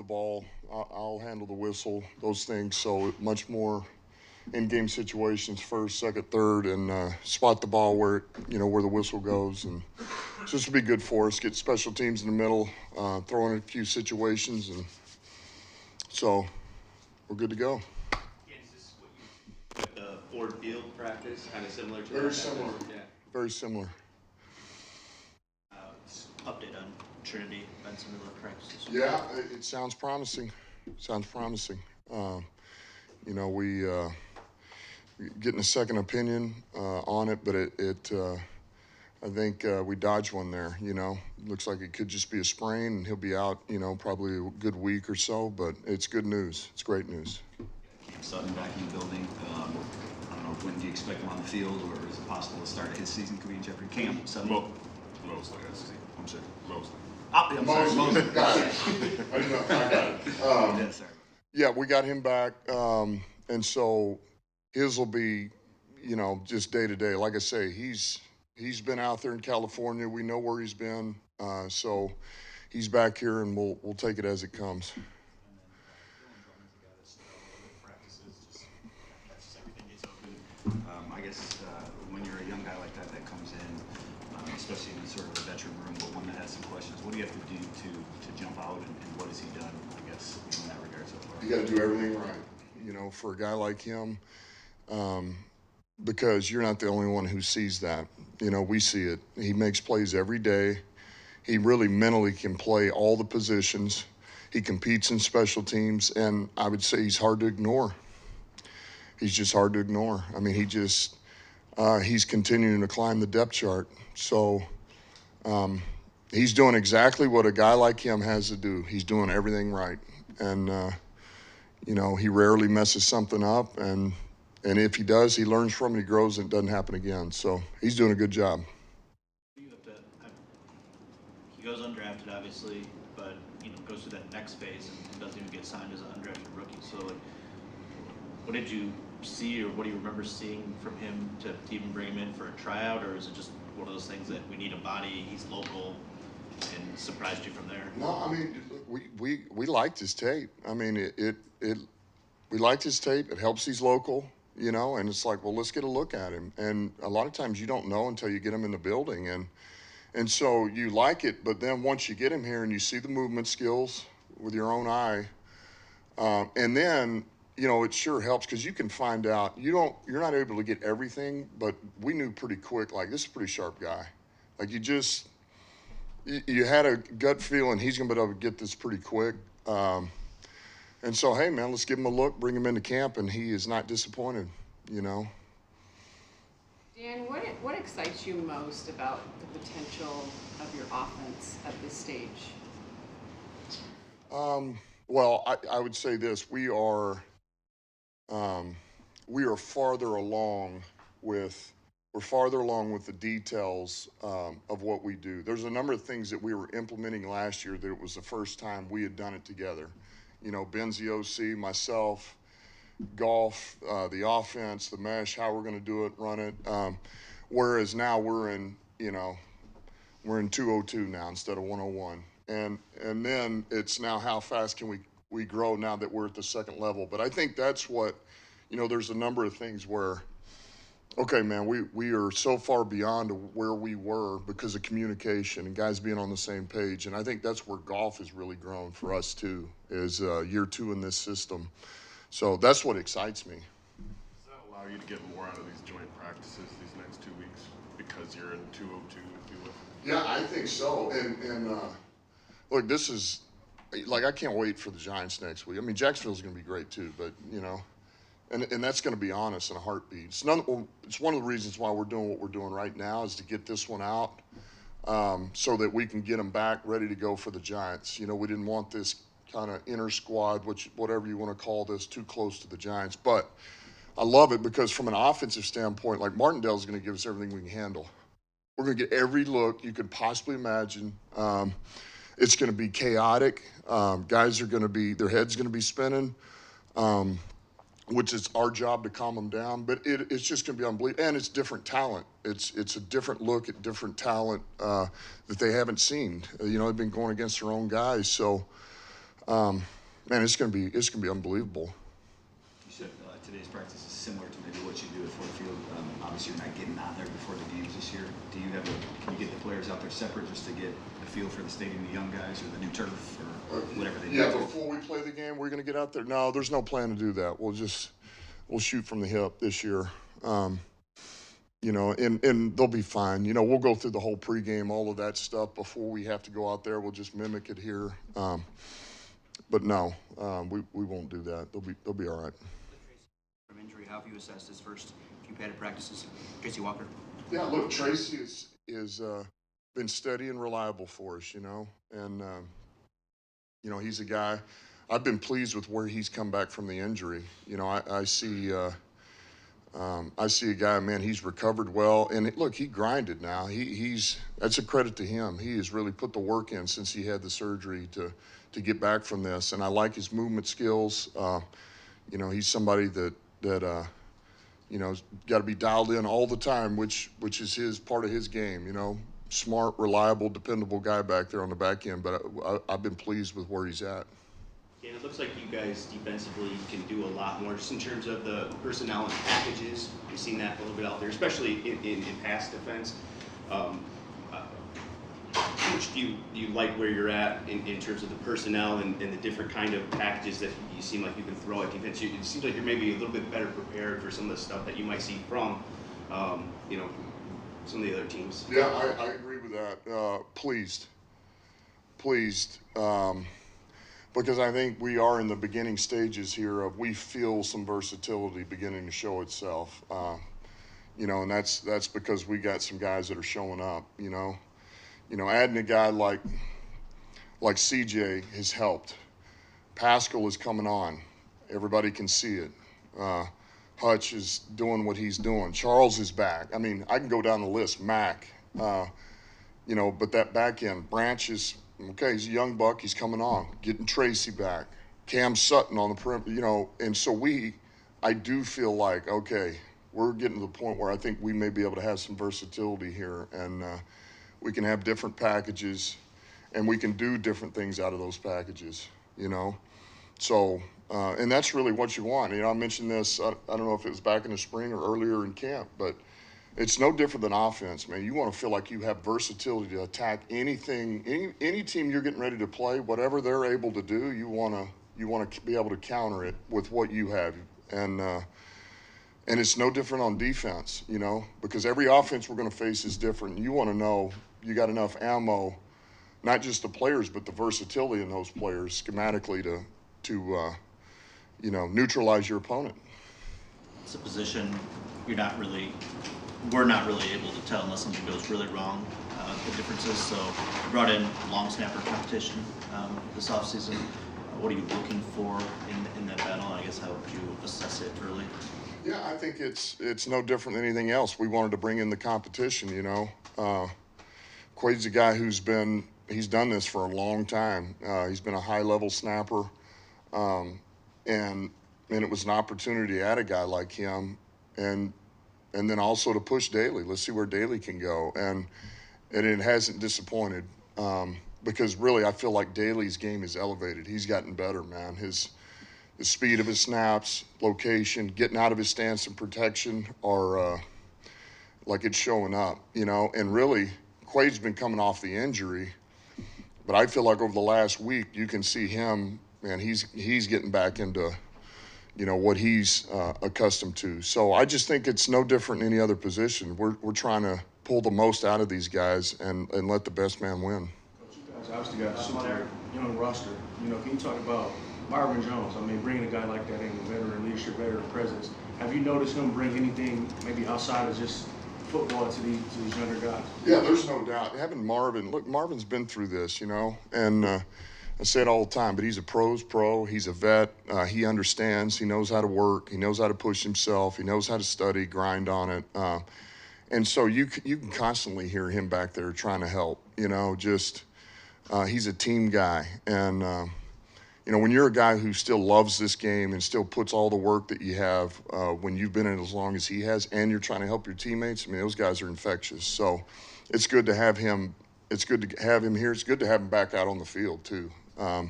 ball. I'll handle the whistle, those things. So much more in-game situations, first, second, third, and spot the ball where where the whistle goes. And so this will be good for us. Get special teams in the middle, throw in a few situations, and so we're good to go. Yeah, is this what you Ford Field practice, kind of similar to Very that? similar. Yeah. Very similar. Update on Trinity, been some of the practices. Yeah, it sounds promising. Sounds promising. We getting a second opinion on it, but I think we dodged one there. Looks like it could just be a sprain, and he'll be out. Probably a good week or so. But it's good news. It's great news. Cam Sutton back in the building. I don't know, when do you expect him on the field, or is it possible to start his season? Could be Jeffrey Cam Sutton? Mostly, I'm sorry. mostly. Oh, yeah, I'm sorry. Mostly. Got it. I got it. Yeah, sorry. Yeah, we got him back, and so his will be, just day to day. Like I say, he's been out there in California. We know where he's been, so he's back here, and we'll take it as it comes. I guess when you're a young guy like that comes in, especially in sort of a veteran room, but one that has some questions, what do you have to do to jump out, and what has he done, I guess, in that regard so far? You got to do everything right, for a guy like him, because you're not the only one who sees that. We see it. He makes plays every day. He really mentally can play all the positions. He competes in special teams, and I would say he's hard to ignore. He's just hard to ignore. I mean, he's continuing to climb the depth chart. So he's doing exactly what a guy like him has to do. He's doing everything right. And, he rarely messes something up. And if he does, he learns from it, he grows, and it doesn't happen again. So he's doing a good job. He goes undrafted, obviously, but goes through that next phase and doesn't even get signed as an undrafted rookie. So, what did you see, or what do you remember seeing from him to even bring him in for a tryout, or is it just one of those things that we need a body, he's local, and surprised you from there? No, I mean, we liked his tape. I mean, we liked his tape. It helps he's local, and it's like, well, let's get a look at him. And a lot of times you don't know until you get him in the building. And so you like it, but then once you get him here and you see the movement skills with your own eye, and then, it sure helps because you can find out, you're not able to get everything, but we knew pretty quick, like, this is a pretty sharp guy. Like, you had a gut feeling he's going to be able to get this pretty quick. And so, hey, man, let's give him a look, bring him into camp, and he is not disappointed, Dan, what excites you most about the potential of your offense at this stage? Well, I would say this: we are farther along with the details of what we do. There's a number of things that we were implementing last year that it was the first time we had done it together. Ben's the OC, myself, golf, the offense, the mesh, how we're going to do it, run it. Whereas now we're in 202 now instead of 101. And then it's now how fast can we grow now that we're at the second level. But I think that's what, there's a number of things where, okay, man, we are so far beyond where we were because of communication and guys being on the same page. And I think that's where golf has really grown for us too, is year 2 in this system. So that's what excites me. Does that allow you to get more out of these joint practices these next 2 weeks because you're in 202, if you will? Yeah, I think so. And look, this is, like, I can't wait for the Giants next week. I mean, Jacksonville's going to be great too, but, and that's going to be honest in a heartbeat. It's one of the reasons why we're doing what we're doing right now is to get this one out so that we can get them back ready to go for the Giants. We didn't want this kind of inner squad, whatever you want to call this, too close to the Giants. But I love it because from an offensive standpoint, like, Martindale's going to give us everything we can handle. We're going to get every look you could possibly imagine. It's going to be chaotic. Guys are going to be, their head's going to be spinning, which is our job to calm them down. But it's just going to be unbelievable. And it's different talent. It's a different look at different talent that they haven't seen. They've been going against their own guys. So man, it's gonna be unbelievable. You said today's practice is similar to maybe what you do at Ford Field. Obviously, you're not getting out there before the games this year. Can you get the players out there separate just to get a feel for the stadium, the young guys, or the new turf, or whatever they do? Yeah, before we play the game, we're gonna get out there. No, there's no plan to do that. We'll shoot from the hip this year. You know, and they'll be fine. You know, we'll go through the whole pregame, all of that stuff before we have to go out there. We'll just mimic it here. But no, we won't do that. They'll be all right. From injury, how have you assessed his first few padded practices? Tracy Walker. Yeah, look, Tracy is been steady and reliable for us, you know, and you know, he's a guy. I've been pleased with where he's come back from the injury. You know, I see a guy, man, he's recovered well, and look, he grinded now. That's a credit to him. He has really put the work in since he had the surgery to get back from this, and I like his movement skills. You know, he's somebody that you know, got to be dialed in all the time, which is his part of his game. You know, smart, reliable, dependable guy back there on the back end. But I've been pleased with where he's at. And it looks like you guys defensively can do a lot more just in terms of the personnel and packages. We've seen that a little bit out there, especially in pass defense. How much do you like where you're at in terms of the personnel and the different kind of packages that you seem like you can throw at defense? It seems like you're maybe a little bit better prepared for some of the stuff that you might see from, you know, some of the other teams. Yeah, I agree with that. Pleased. Because I think we are in the beginning stages here of we feel some versatility beginning to show itself. You know, and that's because we got some guys that are showing up, you know. You know, adding a guy like CJ has helped. Pascal is coming on. Everybody can see it. Hutch is doing what he's doing. Charles is back. I mean, I can go down the list. Mac, you know, but that back end, Branch is, okay, he's a young buck. He's coming on. Getting Tracy back. Cam Sutton on the perimeter, you know. And so I do feel like, okay, we're getting to the point where I think we may be able to have some versatility here. And we can have different packages, and we can do different things out of those packages, you know. So, and that's really what you want. You know, I mentioned this, I don't know if it was back in the spring or earlier in camp, but it's no different than offense, man. You want to feel like you have versatility to attack anything, any team you're getting ready to play, whatever they're able to do, you want to be able to counter it with what you have. And it's no different on defense, you know, because every offense we're going to face is different. You want to know you got enough ammo, not just the players, but the versatility in those players schematically to you know, neutralize your opponent. It's a position we're not really able to tell unless something goes really wrong, the differences. So we brought in long snapper competition this offseason. What are you looking for in that battle? I guess how would you assess it early? Yeah, I think it's no different than anything else. We wanted to bring in the competition, you know. Quade's a guy he's done this for a long time. He's been a high-level snapper, and it was an opportunity to add a guy like him, and then also to push Daly. Let's see where Daly can go, and it hasn't disappointed because really I feel like Daly's game is elevated. He's gotten better, man. The speed of his snaps, location, getting out of his stance and protection are like it's showing up, you know. And really, Quade's been coming off the injury, but I feel like over the last week you can see him, man, he's getting back into, you know, what he's accustomed to. So I just think it's no different than any other position. We're trying to pull the most out of these guys and let the best man win. Coach, you guys obviously got a super young roster. You know, can you talk about Marvin Jones? I mean, bringing a guy like that in, veteran leadership, veteran presence. Have you noticed him bring anything maybe outside of just football to these younger guys? Yeah, there's no doubt. Having Marvin, look, Marvin's been through this, you know, and I say it all the time, but he's a pro's pro. He's a vet. He understands. He knows how to work. He knows how to push himself. He knows how to study, grind on it. And so you can constantly hear him back there trying to help, you know, just he's a team guy. And, you know, when you're a guy who still loves this game and still puts all the work that you have when you've been in it as long as he has, and you're trying to help your teammates, I mean, those guys are infectious. So it's good to have him. It's good to have him here. It's good to have him back out on the field, too.